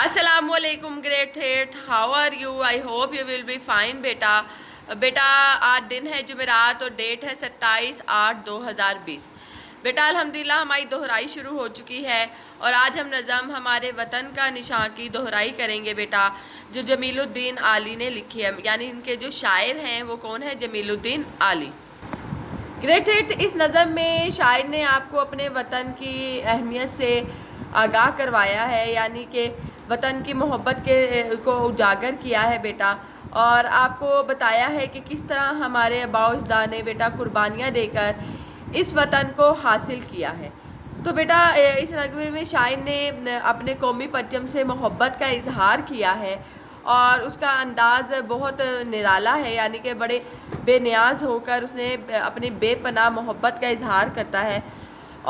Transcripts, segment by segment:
السلام علیکم great third, how are you? I hope you will be fine بیٹا۔ بیٹا آج دن ہے جمعرات اور ڈیٹ ہے 27/8/2020۔ بیٹا الحمدللہ ہماری دہرائی شروع ہو چکی ہے اور آج ہم نظم ہمارے وطن کا نشان کی دہرائی کریں گے بیٹا، جو جمیل الدین عالی نے لکھی ہے، یعنی ان کے جو شاعر ہیں وہ کون ہے؟ جمیل الدین عالی۔ گریٹ تھرڈ، اس نظم میں شاعر نے آپ کو اپنے وطن کی اہمیت سے آگاہ کروایا ہے، یعنی کہ وطن کی محبت کو اجاگر کیا ہے بیٹا، اور آپ کو بتایا ہے کہ کس طرح ہمارے آباء و اجداد نے بیٹا قربانیاں دے کر اس وطن کو حاصل کیا ہے۔ تو بیٹا اس نغمے میں شاعر نے اپنے قومی پرچم سے محبت کا اظہار کیا ہے اور اس کا انداز بہت نرالا ہے، یعنی کہ بڑے بے نیاز ہو کر اس نے اپنی بے پناہ محبت کا اظہار کرتا ہے،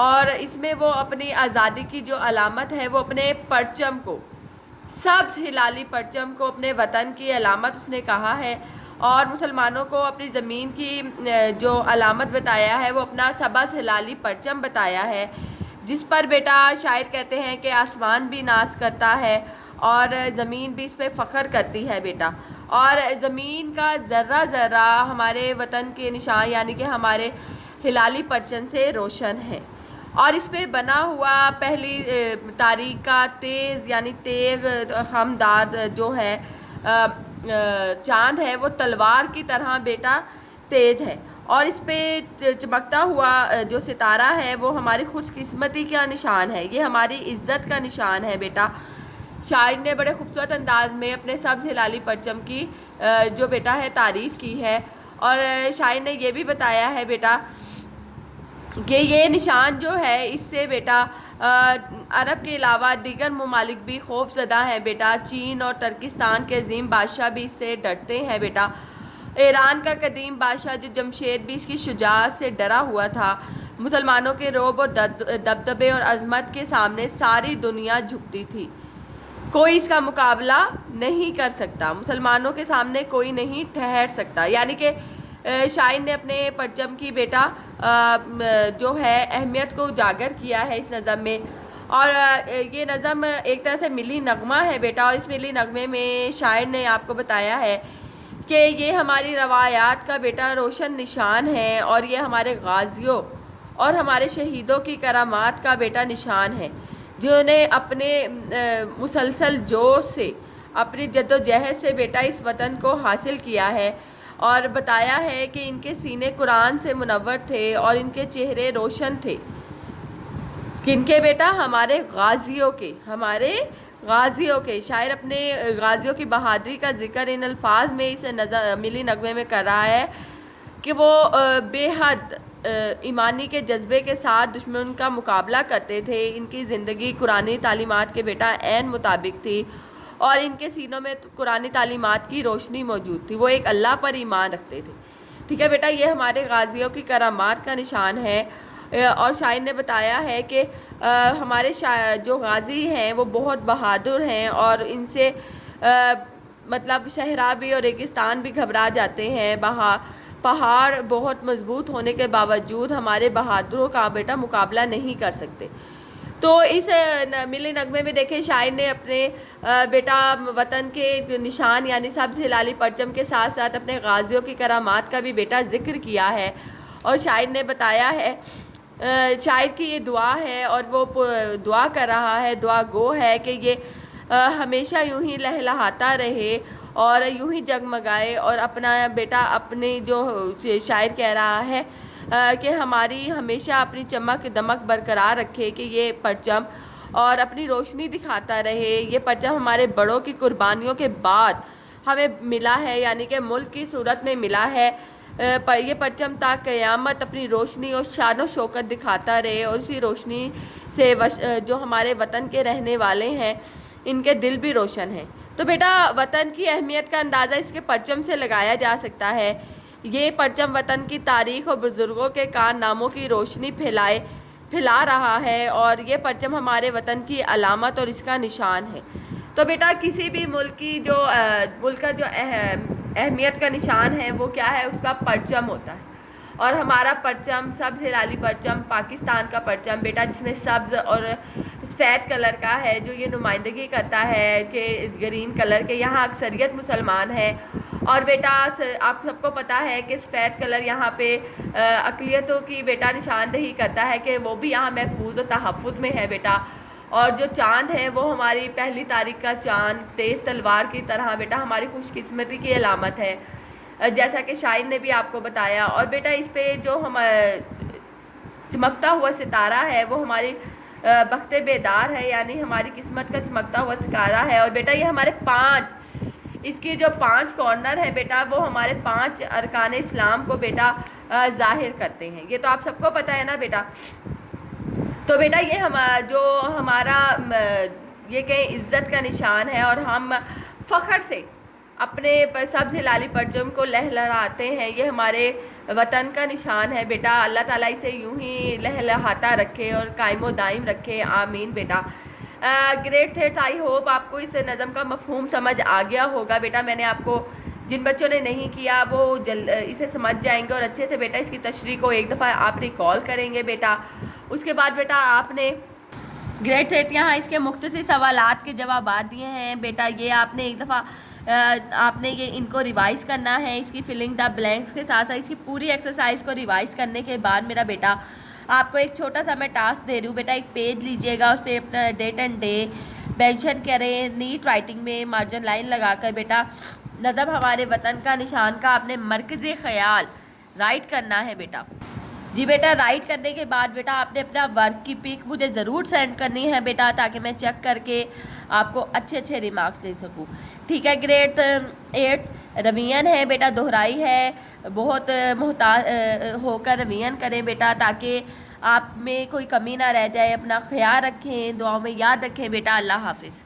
اور اس میں وہ اپنی آزادی کی جو علامت ہے وہ اپنے پرچم کو، سبز ہلالی پرچم کو اپنے وطن کی علامت اس نے کہا ہے، اور مسلمانوں کو اپنی زمین کی جو علامت بتایا ہے وہ اپنا سبز ہلالی پرچم بتایا ہے، جس پر بیٹا شاعر کہتے ہیں کہ آسمان بھی ناز کرتا ہے اور زمین بھی اس پہ فخر کرتی ہے بیٹا، اور زمین کا ذرہ ذرہ ہمارے وطن کے نشان یعنی کہ ہمارے ہلالی پرچم سے روشن ہے، اور اس پہ بنا ہوا پہلی تاریخ کا تیز یعنی تیز خمداد جو ہے چاند ہے وہ تلوار کی طرح بیٹا تیز ہے، اور اس پہ چمکتا ہوا جو ستارہ ہے وہ ہماری خوش قسمتی کا نشان ہے، یہ ہماری عزت کا نشان ہے بیٹا۔ شاعر نے بڑے خوبصورت انداز میں اپنے سبز ہلالی پرچم کی جو بیٹا ہے تعریف کی ہے، اور شاعر نے یہ بھی بتایا ہے بیٹا کہ یہ نشان جو ہے اس سے بیٹا عرب کے علاوہ دیگر ممالک بھی خوف زدہ ہیں بیٹا، چین اور ترکستان کے عظیم بادشاہ بھی اس سے ڈرتے ہیں بیٹا، ایران کا قدیم بادشاہ جو جمشید بھی اس کی شجاعت سے ڈرا ہوا تھا، مسلمانوں کے رعب اور دبدبے اور عظمت کے سامنے ساری دنیا جھکتی تھی، کوئی اس کا مقابلہ نہیں کر سکتا، مسلمانوں کے سامنے کوئی نہیں ٹھہر سکتا، یعنی کہ شاعر نے اپنے پرچم کی بیٹا جو ہے اہمیت کو اجاگر کیا ہے اس نظم میں، اور یہ نظم ایک طرح سے ملی نغمہ ہے بیٹا، اور اس ملی نغمے میں شاعر نے آپ کو بتایا ہے کہ یہ ہماری روایات کا بیٹا روشن نشان ہے، اور یہ ہمارے غازیوں اور ہمارے شہیدوں کی کرامات کا بیٹا نشان ہے، جنہوں نے اپنے مسلسل جوش سے، اپنی جد و جہد سے بیٹا اس وطن کو حاصل کیا ہے، اور بتایا ہے کہ ان کے سینے قرآن سے منور تھے اور ان کے چہرے روشن تھے، کن کے بیٹا؟ ہمارے غازیوں کے۔ شاعر اپنے غازیوں کی بہادری کا ذکر ان الفاظ میں اس ملی نغمے میں کر رہا ہے کہ وہ بے حد ایمانی کے جذبے کے ساتھ دشمن کا مقابلہ کرتے تھے، ان کی زندگی قرآنی تعلیمات کے بیٹا عین مطابق تھی، اور ان کے سینوں میں قرآنی تعلیمات کی روشنی موجود تھی، وہ ایک اللہ پر ایمان رکھتے تھے، ٹھیک ہے بیٹا، یہ ہمارے غازیوں کی کرامات کا نشان ہے، اور شاعر نے بتایا ہے کہ ہمارے جو غازی ہیں وہ بہت بہادر ہیں، اور ان سے مطلب صحرا بھی اور ریگستان بھی گھبرا جاتے ہیں، پہاڑ بہت مضبوط ہونے کے باوجود ہمارے بہادروں کا بیٹا مقابلہ نہیں کر سکتے۔ تو اس ملی نغمے میں دیکھیں شاعر نے اپنے بیٹا وطن کے نشان یعنی سبز ہلالی پرچم کے ساتھ ساتھ اپنے غازیوں کی کرامات کا بھی بیٹا ذکر کیا ہے، اور شاعر نے بتایا ہے، شاعر کی یہ دعا ہے اور وہ دعا کر رہا ہے، دعا گو ہے کہ یہ ہمیشہ یوں ہی لہلہاتا رہے اور یوں ہی جگمگائے، اور اپنا بیٹا اپنی جو شاعر کہہ رہا ہے کہ ہماری ہمیشہ اپنی چمک دمک برقرار رکھے کہ یہ پرچم، اور اپنی روشنی دکھاتا رہے، یہ پرچم ہمارے بڑوں کی قربانیوں کے بعد ہمیں ملا ہے، یعنی کہ ملک کی صورت میں ملا ہے، یہ پرچم تا قیامت اپنی روشنی اور شان و شوکت دکھاتا رہے، اور اسی روشنی سے جو ہمارے وطن کے رہنے والے ہیں ان کے دل بھی روشن ہیں۔ تو بیٹا وطن کی اہمیت کا اندازہ اس کے پرچم سے لگایا جا سکتا ہے، یہ پرچم وطن کی تاریخ اور بزرگوں کے کارناموں کی روشنی پھیلا رہا ہے، اور یہ پرچم ہمارے وطن کی علامت اور اس کا نشان ہے۔ تو بیٹا کسی بھی ملک کا جو اہمیت کا نشان ہے وہ کیا ہے؟ اس کا پرچم ہوتا ہے، اور ہمارا پرچم سبز ہلالی پرچم پاکستان کا پرچم بیٹا، جس میں سبز اور سفید کلر کا ہے جو یہ نمائندگی کرتا ہے کہ گرین کلر کے یہاں اکثریت مسلمان ہے. اور بیٹا آپ سب کو پتہ ہے کہ سفید کلر یہاں پہ اقلیتوں کی بیٹا نشاندہی کرتا ہے کہ وہ بھی یہاں محفوظ و تحفظ میں ہے بیٹا. اور جو چاند ہے وہ ہماری پہلی تاریخ کا چاند تیز تلوار کی طرح بیٹا ہماری خوش قسمتی کی علامت ہے جیسا کہ شاعر نے بھی آپ کو بتایا. اور بیٹا اس پہ جو ہم چمکتا ہوا ستارہ ہے وہ ہماری بخت بیدار ہے یعنی ہماری قسمت کا چمکتا ہوا ستارہ ہے. اور بیٹا یہ ہمارے 5 اس کی جو 5 کارنر ہے بیٹا وہ ہمارے 5 ارکان اسلام کو بیٹا ظاہر کرتے ہیں. یہ تو آپ سب کو پتہ ہے نا بیٹا. تو بیٹا یہ جو ہمارا یہ کہ عزت کا نشان ہے اور ہم فخر سے اپنے سبز ہلالی پرچم کو لہراتے ہیں. یہ ہمارے وطن کا نشان ہے بیٹا. اللہ تعالیٰ اسے یوں ہی لہلہاتا رکھے اور قائم و دائم رکھے, آمین بیٹا. گریٹ تھے. آئی ہوپ آپ کو اس نظم کا مفہوم سمجھ آ گیا ہوگا بیٹا. میں نے آپ کو جن بچوں نے نہیں کیا وہ اسے سمجھ جائیں گے اور اچھے سے بیٹا اس کی تشریح کو ایک دفعہ آپ ریکال کریں گے بیٹا. اس کے بعد بیٹا آپ نے گریٹ تھیٹ یہاں اس کے مختصر سوالات کے جوابات دیے ہیں بیٹا. یہ آپ نے ایک دفعہ آپ نے یہ ان کو ریوائز کرنا ہے اس کی فلنگ دا بلینکس کے ساتھ ساتھ اس کی پوری ایکسرسائز کو ریوائز کرنے کے بعد میرا بیٹا آپ کو ایک چھوٹا سا میں ٹاسک دے رہی ہوں بیٹا. ایک پیج لیجئے گا, اس پہ اپنا ڈیٹ اینڈ ڈے مینشن کریں نیٹ رائٹنگ میں مارجن لائن لگا کر بیٹا. نظم ہمارے وطن کا نشان کا آپ نے مرکزی خیال رائٹ کرنا ہے بیٹا. جی بیٹا. رائٹ کرنے کے بعد بیٹا آپ نے اپنا ورک کی پک مجھے ضرور سینڈ کرنی ہے بیٹا تاکہ میں چیک کر کے آپ کو اچھے اچھے ریمارکس دے سکوں. ٹھیک ہے. گریٹ 8 روین ہے بیٹا, دہرائی ہے, بہت محتاط ہو کر روین کریں بیٹا تاکہ آپ میں کوئی کمی نہ رہ جائے. اپنا خیال رکھیں, دعاؤں میں یاد رکھیں بیٹا. اللہ حافظ.